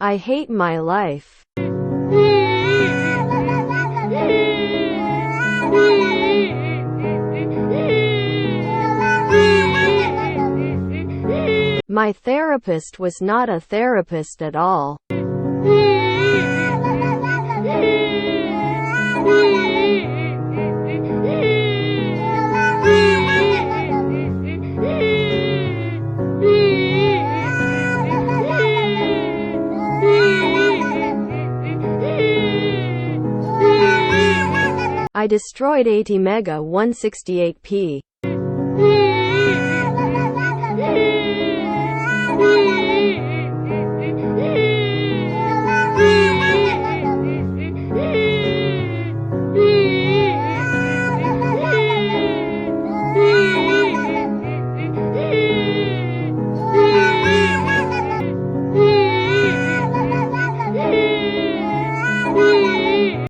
I hate my life. My therapist was not a therapist at all. I destroyed 80 mega 168p.